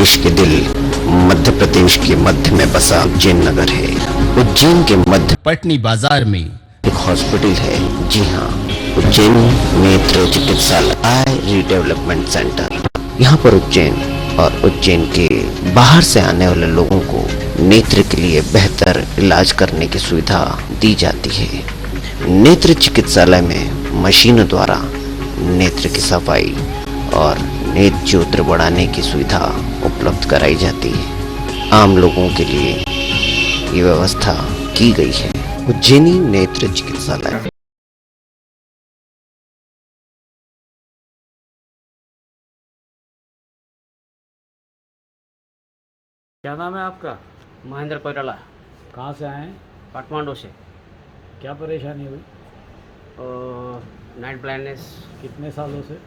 देश के दिल मध्य प्रदेश के मध्य में बसा उज्जैन नगर है। उज्जैन के मध्य पटनी बाजार में एक हॉस्पिटल है। जी हाँ, उज्जैन नेत्र चिकित्सालय आई रीडेवलपमेंट सेंटर। यहाँ पर उज्जैन और उज्जैन के बाहर से आने वाले लोगों को नेत्र के लिए बेहतर इलाज करने की सुविधा दी जाती है। नेत्र चिकित्सालय में मशीनों द्वारा नेत्र की सफाई और नेत्र ज्योति बढ़ाने की सुविधा उपलब्ध कराई जाती है। आम लोगों के लिए ये व्यवस्था की गई है। उज्जैनी नेत्र चिकित्सालय। क्या नाम है आपका? महेंद्र कोयराला। कहाँ से आए हैं? काठमांडू से। क्या परेशानी हुई? नाइट ब्लाइंडनेस कितने सालों से?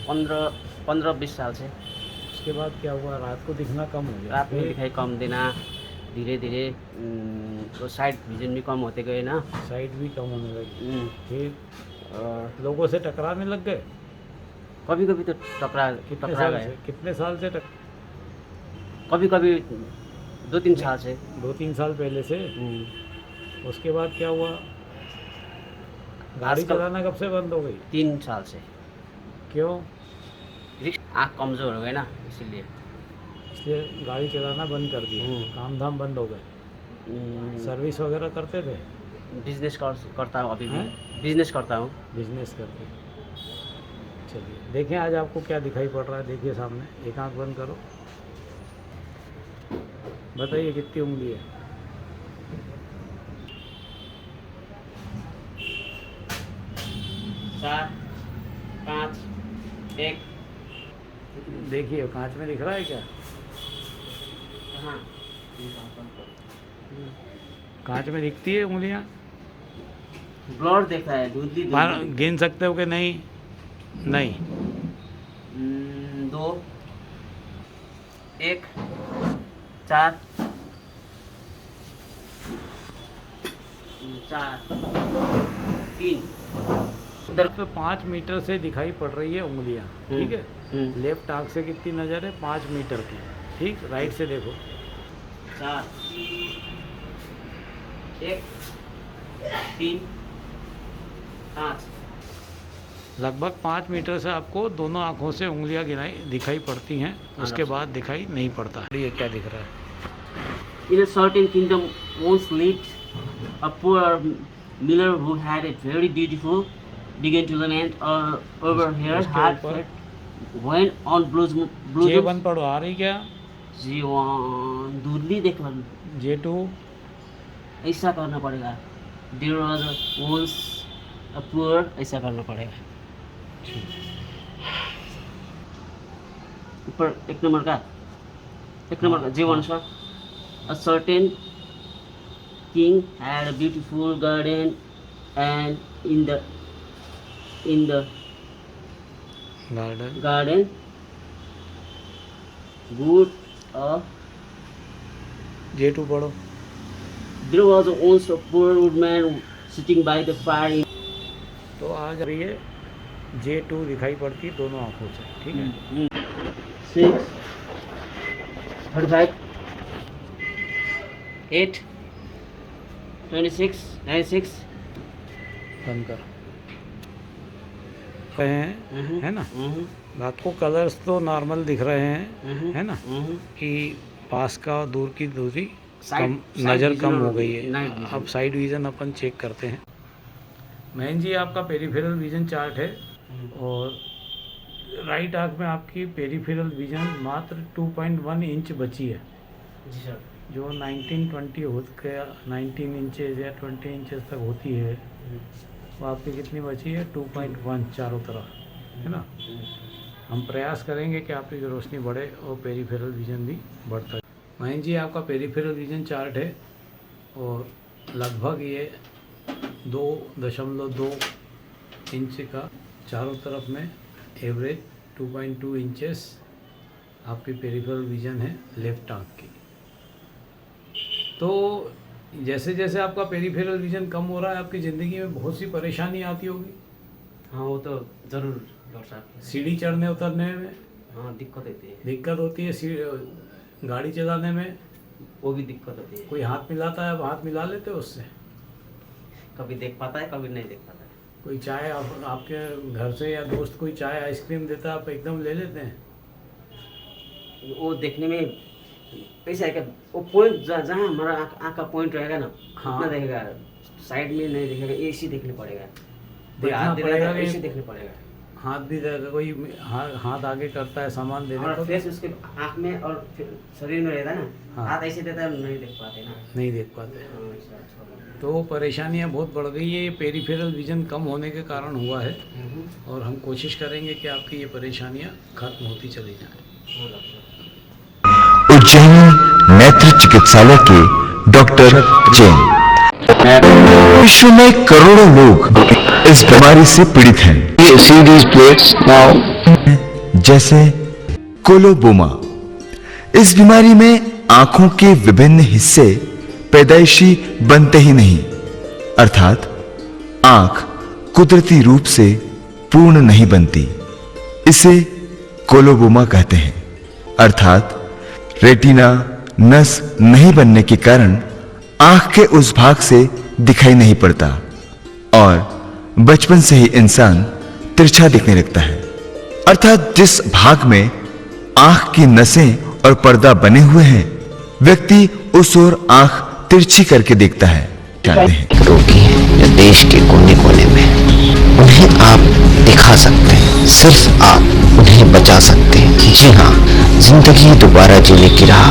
15-20 साल से। उसके बाद क्या हुआ? रात को दिखना कम हो गया? रात में दिखाई कम देना, धीरे धीरे तो साइड विजन भी कम होते गए ना। साइट भी कम होने लगी। फिर और लोगों से टकराने लग गए? कभी कभी तो टकरा गए। कितने साल से कभी कभी 2-3 साल से। 2-3 साल पहले से? उसके बाद क्या हुआ? गाड़ी चलाना कब से बंद हो गई? 3 साल से। क्यों? आँख कमज़ोर हो गए ना, इसीलिए गाड़ी चलाना बंद कर दिया। काम धाम बंद हो गए। सर्विस वगैरह करते थे? बिजनेस करता हूँ अभी भी। बिजनेस करता हूँ। बिजनेस करते। चलिए देखें आज आपको क्या दिखाई पड़ रहा है। देखिए सामने, एक आंख बंद करो, बताइए कितनी उंगली है? चार, 5, 1। देखिए कांच में दिख रहा है क्या? हाँ, कांच में दिखती है उंगलियां? ब्लर देखा है, धुंधली। गिन सकते हो कि नहीं? नहीं। 2, 1, 4, 3। उधर पे 5 मीटर से दिखाई पड़ रही है उंगलियां। ठीक है। लेफ्ट आंख से कितनी नज़र है? 5 मीटर की। ठीक। राइट से देखो। 4, 1, 3, 5। लगभग 5 मीटर से आपको दोनों आंखों से उंगलियां दिखाई पड़ती हैं। उसके बाद दिखाई नहीं पड़ता। ये क्या दिख रहा है? In a certain kingdom once lived a poor miller who had a very beautiful began to lament over her heart when on blues J1 पढ़ो। आ रही क्या? जीवन दूधली देख लो। J2 ऐसा करना पड़ेगा। There was once a poor, ऐसा करना पड़ेगा। ऊपर 1 नंबर का J1 sir. A certain king had a beautiful garden, and in the garden good J2 पढ़ो। there was once a poor woodman sitting by the fire. तो आज रही है J2 दिखाई पड़ती है दोनों आंखों से। ठीक है। 6, 35, 8, 26, 96। बंद कर हैं, है ना? आपको कलर्स तो नॉर्मल दिख रहे हैं, है ना? कि पास का और दूर की दूरी कम, नज़र कम हो गई है। अब साइड विज़न अपन चेक करते हैं। महेंद्र जी, आपका पेरिफेरल विज़न चार्ट है और राइट आंख में आपकी पेरिफेरल विज़न मात्र 2.1 इंच बची है। जी सर। जो 19-20 हो गया, 19 इंचेस या 20 इंचेस तक होती है, वो आपकी कितनी बची है? 2.1 चारों तरफ, है ना? हम प्रयास करेंगे कि आपकी रोशनी बढ़े और पेरिफेरल विज़न भी बढ़ता है। महेंद्र जी, आपका पेरिफेरल विज़न चार्ट है और लगभग ये 2.2 इंच का चारों तरफ में एवरेज 2.2 इंचेस आपकी पेरिफेरल विज़न है लेफ्ट आंख की। तो जैसे जैसे आपका पेरिफेरल विज़न कम हो रहा है, आपकी ज़िंदगी में बहुत सी परेशानी आती होगी। हाँ, वो तो ज़रूर डॉक्टर साहब। सीढ़ी चढ़ने उतरने में हाँ दिक्कत होती है, दिक्कत होती है गाड़ी चलाने में, वो भी दिक्कत होती है। कोई हाथ मिलाता है, हाथ मिला लेते हो उससे? कभी देख पाता है, कभी नहीं देख पाता है। कोई चाय आपके घर से या दोस्त कोई चाय आइसक्रीम देता है, आप एकदम ले लेते हैं? वो देखने में ऐसा है कि वो पॉइंट जहाँ हमारा आँख का पॉइंट रहेगा ना, हाँ। उतना देखेगा, साइड में नहीं देखेगा, ऐसे देखने पड़ेगा। कोई देखना हाथ दे पड़ेगा देगा, कि- ऐसे देखने पड़ेगा। हाथ भी देगा, कोई हाथ आगे करता है सामान देने और को, फेस उसके आँख में और शरीर में रहता है ना, हाँ। हाथ ऐसे देता है, नहीं देख पाते ना। नहीं देख पाते। हाँ, ऐसा अच्छा। तो परेशानियां बहुत बढ़ गई है, ये पेरिफेरल विजन कम होने के कारण हुआ है, और हम कोशिश करेंगे कि आपकी ये परेशानियां खत्म होती चली जाएं। हाँ, डॉक्टर। उज्जैन नेत्र चिकित्सालय के डॉक्टर जैन। विश्व में करोड़ों लोग इस बीमारी से पीड़ित हैं, जैसे कोलोबोमा। इस बीमारी में आंखों के विभिन्न हिस्से पैदाइशी बनते ही नहीं, अर्थात आंख कुदरती रूप से पूर्ण नहीं बनती। इसे कोलोबोमा कहते हैं, अर्थात रेटिना नस नहीं बनने के कारण आंख के उस भाग से दिखाई नहीं पड़ता और बचपन से ही इंसान तिरछा दिखने लगता है। अर्थात जिस भाग में आंख की नसें और पर्दा बने हुए हैं, व्यक्ति उस ओर आंख तिरछी करके देखता है। जानते हैं रोगी हैं जो देश के कोने कोने में, उन्हें आप दिखा सकते हैं, सिर्फ आप उन्हें बचा सकते हैं। जी हाँ, जिंदगी दोबारा जीने की राह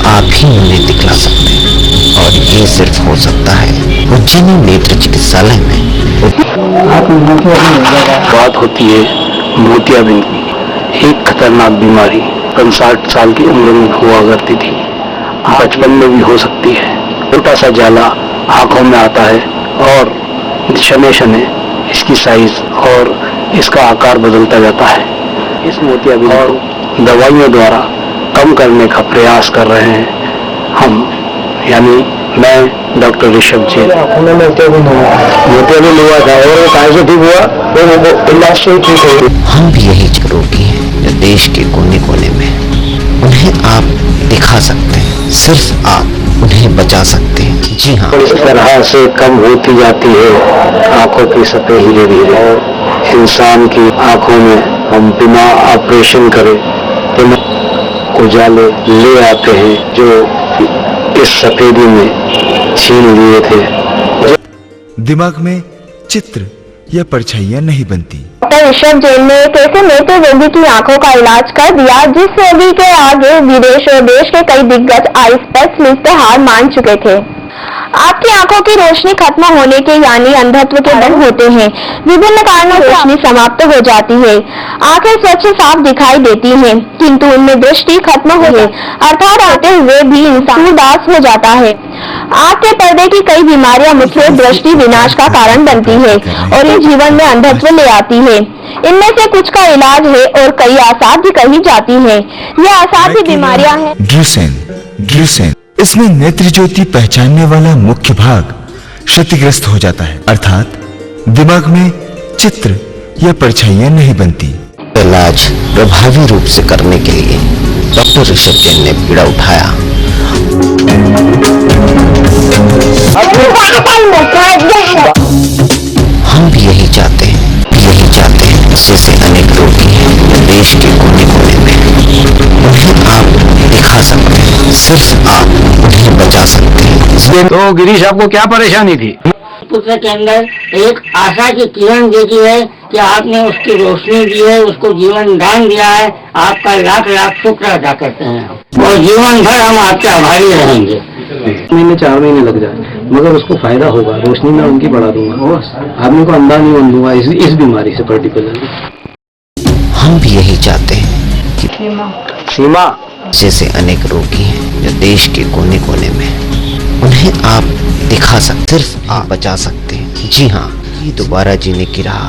आप ही उन्हें दिखला सकते हैं, और ये सिर्फ हो सकता है उज्जैनी नेत्र चिकित्सालय में। बात होती है मोतियाबिंद की, एक खतरनाक बीमारी 65 साल की उम्र में हुआ करती थी, बचपन में भी हो सकती है। छोटा सा जाला आंखों में आता है और शनै शनै इसकी साइज और इसका आकार बदलता जाता है। इस मोतियाबिंद को दवाइयों द्वारा कम करने का प्रयास कर रहे हैं हम, यानी मैं डॉक्टर ऋषभ जैन। मोतियाबिंद हुआ था और कहाँ से ठीक हुआ, वो इलाज से ठीक हो। हम भी यही रोगी हैं जो देश के कोने कोने में, उन्हें आप दिखा सकते हैं, सिर्फ आप उन्हें बचा सकते हैं। जी हाँ, इस तरह से कम होती जाती है आंखों की सतह धीरे धीरे। इंसान की आंखों में हम बिना ऑपरेशन करे उजाले ले आते हैं जो इस सफेदी में छीन लिए थे। दिमाग में चित्र या परछाइयां नहीं बनती। डॉक्टर ऋषभ जैन ने एक ऐसे नेत्र रोगी की आंखों का इलाज कर दिया जिस रोगी के आगे विदेश और देश के कई दिग्गज आई स्पेशलिस्ट हार मान चुके थे। आपकी आंखों की रोशनी खत्म होने के यानी अंधत्व के दम होते हैं। विभिन्न कारणों से रोशनी समाप्त हो जाती है। आंखें स्वच्छ साफ दिखाई देती हैं, किंतु उनमें दृष्टि खत्म हो है, अर्थात आते हुए भी इंसान उदास हो जाता है। आंख के पर्दे की कई बीमारियां मुख्य दृष्टि विनाश का कारण बनती है और ये जीवन में अंधत्व ले आती है। इनमें से कुछ का इलाज है और कई असाध्य कही जाती है। ये असाध्य बीमारियां हैं। ड्यूसेन इसमें नेत्र ज्योति पहचानने वाला मुख्य भाग क्षतिग्रस्त हो जाता है, अर्थात दिमाग में चित्र या परछाइयां नहीं बनती। इलाज प्रभावी रूप से करने के लिए डॉक्टर ऋषभ जैन ने बीड़ा उठाया। हम भी यही चाहते हैं, जैसे अनेक रोगी हैं देश के कोने कोने में, उन्हें आप दिखा सकते हैं, सिर्फ आप उन्हें बचा सकते हैं। तो गिरीश, आपको क्या परेशानी थी? पुत्र के अंदर एक आशा की किरण देखी है कि आपने उसकी रोशनी दी है, उसको जीवन दान दिया है। आपका लाख लाख शुक्र अदा करते हैं और जीवन भर हम आपके आभारी रहेंगे। 4 महीने लग जाए मगर उसको फायदा होगा। रोशनी मैं उनकी बढ़ा दूंगा, आदमी को अंधा नहीं बन दूंगा इस बीमारी से पर्टिकुलरली। हम भी यही चाहते हैं कि सीमा जैसे अनेक रोगी हैं जो देश के कोने कोने में, उन्हें आप दिखा सकते, सिर्फ आप बचा सकते हैं। जी हाँ, ये दोबारा जीने की राह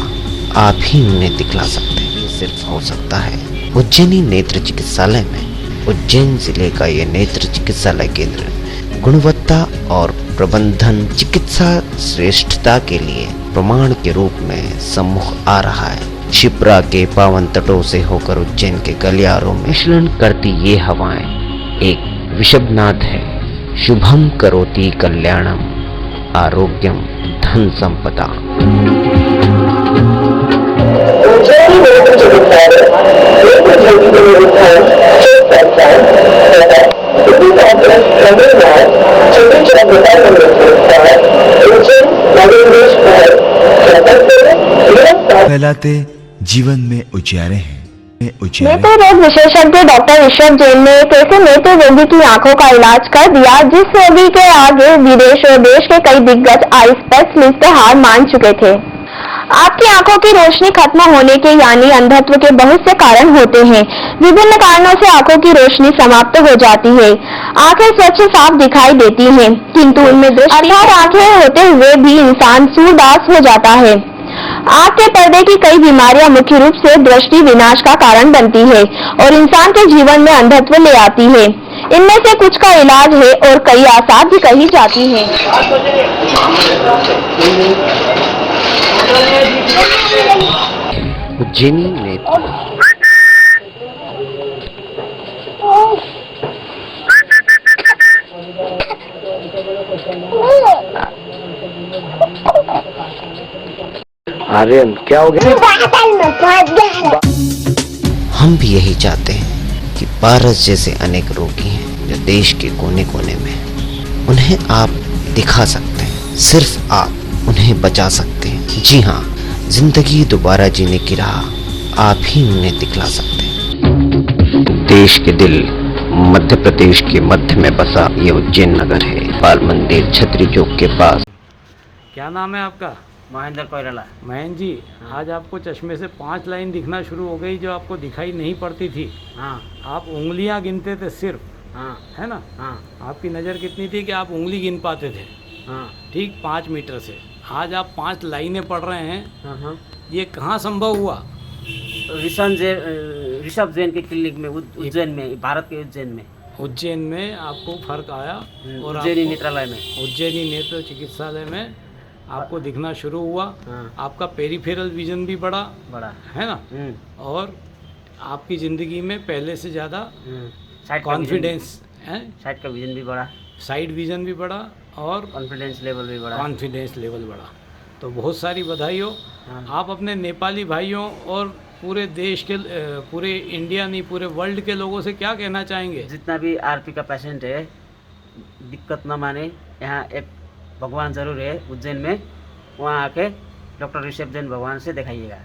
आप ही उन्हें दिखला सकते हैं। ये सिर्फ हो सकता है उज्जैनी नेत्र चिकित्सालय में। उज्जैन जिले का ये नेत्र चिकित्सालय केंद्र गुणवत्ता और प्रबंधन चिकित्सा श्रेष्ठता के लिए प्रमाण के रूप में सम्मुख आ रहा है। क्षिप्रा के पावन तटों से होकर उज्जैन के गलियारों में मिश्रण करती ये हवाएं एक विषभनाद है। शुभम करोति कल्याणम आरोग्यम धन संपदा। फैलाते जीवन में उजियारे हैं। नेत्र रोग विशेषज्ञ डॉक्टर ऋषभ जैन ने एक ऐसे नेत्र रोगी की आंखों का इलाज कर दिया जिस रोगी के आगे विदेश और देश के कई दिग्गज आई स्पेशलिस्ट हार मान चुके थे। आपकी आंखों की रोशनी खत्म होने के यानी अंधत्व के बहुत से कारण होते हैं। विभिन्न कारणों से आंखों की रोशनी समाप्त हो जाती है। आंखें स्वच्छ साफ दिखाई देती हैं, किंतु उनमें दृष्टि आंखें होते हुए भी इंसान सूरदास हो जाता है। आंख के पर्दे की कई बीमारियां मुख्य रूप से दृष्टि विनाश का कारण बनती है और इंसान के जीवन में अंधत्व ले आती है। इनमें से कुछ का इलाज है और कई असाध्य कही जाती हैं। उज्जैनी नेत्र आर्यन क्या हो गया? हम भी यही चाहते हैं कि पारस जैसे अनेक रोगी हैं जो देश के कोने कोने में हैं। उन्हें आप दिखा सकते हैं, सिर्फ आप उन्हें बचा सकते हैं। जी हाँ, जिंदगी दोबारा जीने की राह आप ही उन्हें दिखला सकते हैं। देश के दिल मध्य प्रदेश के मध्य में बसा ये उज्जैन नगर है। बाल मंदिर छतरी चौक के पास। क्या नाम है आपका? महेंद्र कोयराला। महेंद्र जी, आज आपको चश्मे से 5 लाइन दिखना शुरू हो गई जो आपको दिखाई नहीं पड़ती थी। हाँ आप उंगलियां गिनते थे सिर्फ, हाँ है ना? हाँ आपकी नज़र कितनी थी कि आप उंगली गिन पाते थे, हाँ ठीक 5 मीटर से। आज आप 5 लाइनें पढ़ रहे हैं। हाँ। ये कहाँ संभव हुआ? ऋषभ जैन के क्लिनिक में, उज्जैन में, भारत के उज्जैन में। उज्जैन में आपको फर्क आया और उज्जैनी नेत्रालय में, उज्जैनी नेत्र चिकित्सालय में आपको दिखना शुरू हुआ। हाँ। आपका पेरिफेरल विजन भी बढ़ा, है ना? और आपकी ज़िंदगी में पहले से ज़्यादा साइड कॉन्फिडेंस है, साइड का विजन भी बढ़ा, साइड विजन भी बढ़ा और कॉन्फिडेंस लेवल भी बढ़ा। कॉन्फिडेंस लेवल बढ़ा। तो बहुत सारी बधाई हो। हाँ। आप अपने नेपाली भाइयों और पूरे देश के पूरे इंडिया नहीं पूरे वर्ल्ड के लोगों से क्या कहना चाहेंगे? जितना भी आरपी का पेशेंट है, दिक्कत न माने, यहाँ एक भगवान जरूर है उज्जैन में, वहाँ आके डॉक्टर ऋषभ जैन भगवान से दिखाइएगा।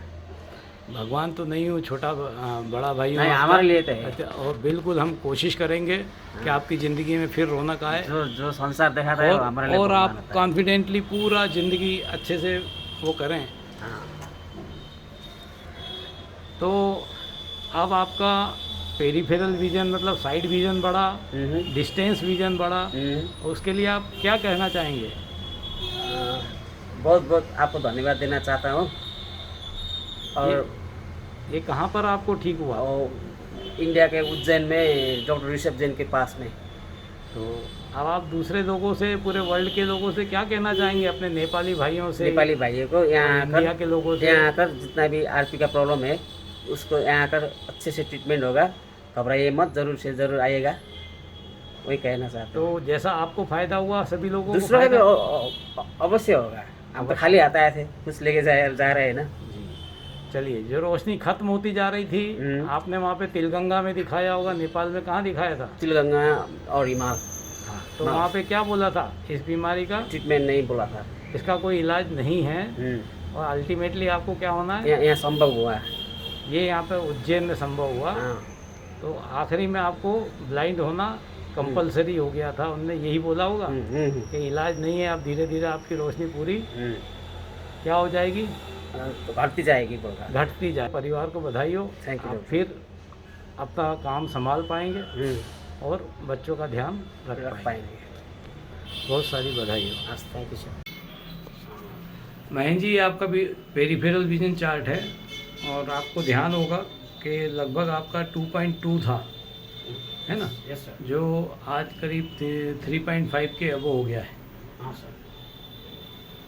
भगवान तो नहीं हूँ, छोटा बड़ा भाई हूँ नहीं, आपका। हमारे लिए तो है। अच्छा, और बिल्कुल हम कोशिश करेंगे कि आपकी ज़िंदगी में फिर रौनक आए जो संसार देखा था वो हमारे लिए और भगवान आप होता है। कॉन्फिडेंटली पूरा ज़िंदगी अच्छे से वो करें। हाँ। तो अब आपका पेरिफेरल विजन मतलब साइड विजन बढ़ा, डिस्टेंस विजन बढ़ा, उसके लिए आप क्या कहना चाहेंगे? बहुत बहुत आपको धन्यवाद देना चाहता हूँ। और ये कहाँ पर आपको ठीक हुआ? और इंडिया के उज्जैन में डॉक्टर ऋषभ जैन के पास में। तो अब आप दूसरे लोगों से, पूरे वर्ल्ड के लोगों से क्या कहना चाहेंगे? अपने नेपाली भाइयों से, नेपाली भाइयों को यहाँ इंडिया के लोगों से? यहाँ आकर जितना भी आरपी का प्रॉब्लम है उसको यहाँ आकर अच्छे से ट्रीटमेंट होगा। घबराइए मत, जरूर से ज़रूर आइएगा, वही कहना चाहता तो हूँ। जैसा आपको फायदा हुआ सभी लोगों को दूसरों का भी फायदा? अवश्य होगा। हम तो खाली आता थे, कुछ लेके जा रहे हैं ना। चलिए, जो रोशनी खत्म होती जा रही थी, आपने वहाँ पे तिलगंगा में दिखाया होगा। नेपाल में कहाँ दिखाया था? तिलगंगा और हिमाल। तो वहाँ पे क्या बोला था? इस बीमारी का ट्रीटमेंट नहीं बोला था, इसका कोई इलाज नहीं है और अल्टीमेटली आपको क्या होना है? यहाँ संभव हुआ है। ये यहाँ पे उज्जैन में संभव हुआ। तो आखिरी में आपको ब्लाइंड होना कंपलसरी हो गया था। उनने यही बोला होगा कि इलाज नहीं है, आप धीरे धीरे आपकी रोशनी पूरी क्या हो जाएगी? तो घटती जाएगी, घटती जाए। परिवार को बधाई हो, आप फिर अपना काम संभाल पाएंगे और बच्चों का ध्यान रख पाएंगे। बहुत सारी बधाई हो। Thank you sir. Mahendra ji, आपका भी पेरिफेरल विजन चार्ट है और आपको ध्यान होगा कि लगभग आपका 2.2 था, है ना? Yes sir. जो आज करीब 3.5 के अबव हो गया है। हाँ सर।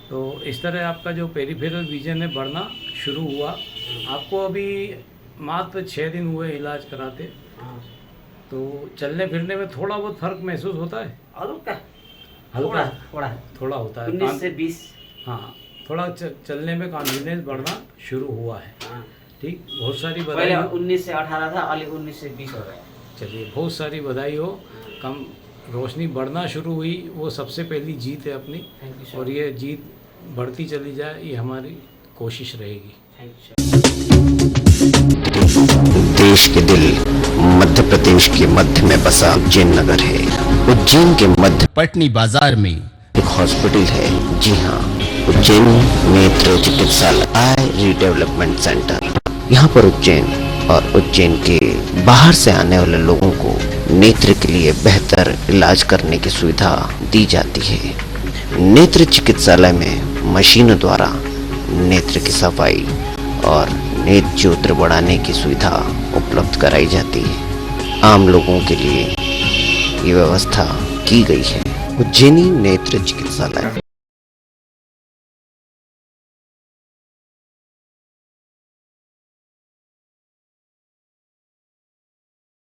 तो इस तरह आपका जो पेरिफेरल विजन है बढ़ना शुरू हुआ आपको अभी मात्र 6 दिन हुए इलाज कराते, तो चलने फिरने में थोड़ा बहुत फर्क महसूस होता है? हल्का हल्का थोड़ा थोड़ा होता है। 19 से 20। हाँ, थोड़ा चलने में कॉन्फिडेंस बढ़ना शुरू हुआ है। हाँ। ठीक, बहुत सारी पहले बधाई हो। 19 से 18 था, अभी 19 से 20 हो गया। चलिए, बहुत सारी बधाई हो। कम रोशनी बढ़ना शुरू हुई, वो सबसे पहली जीत है अपनी, थैंक यू सर। और ये जीत बढ़ती चली जाए, ये हमारी कोशिश रहेगी। Thank you sir. देश के दिल मध्य प्रदेश के मध्य में बसा उज्जैन नगर है। उज्जैन के मध्य पटनी बाजार में एक हॉस्पिटल है। जी हाँ, उज्जैनी नेत्र चिकित्सालय आई रीडेवलपमेंट सेंटर। यहाँ पर उज्जैन और उज्जैन के बाहर से आने वाले लोगों को नेत्र के लिए बेहतर इलाज करने की सुविधा दी जाती है। नेत्र चिकित्सालय में मशीनों द्वारा नेत्र की सफाई और नेत्र ज्योति बढ़ाने की सुविधा उपलब्ध कराई जाती है। आम लोगों के लिए ये व्यवस्था की गई है। उज्जैनी नेत्र चिकित्सालय।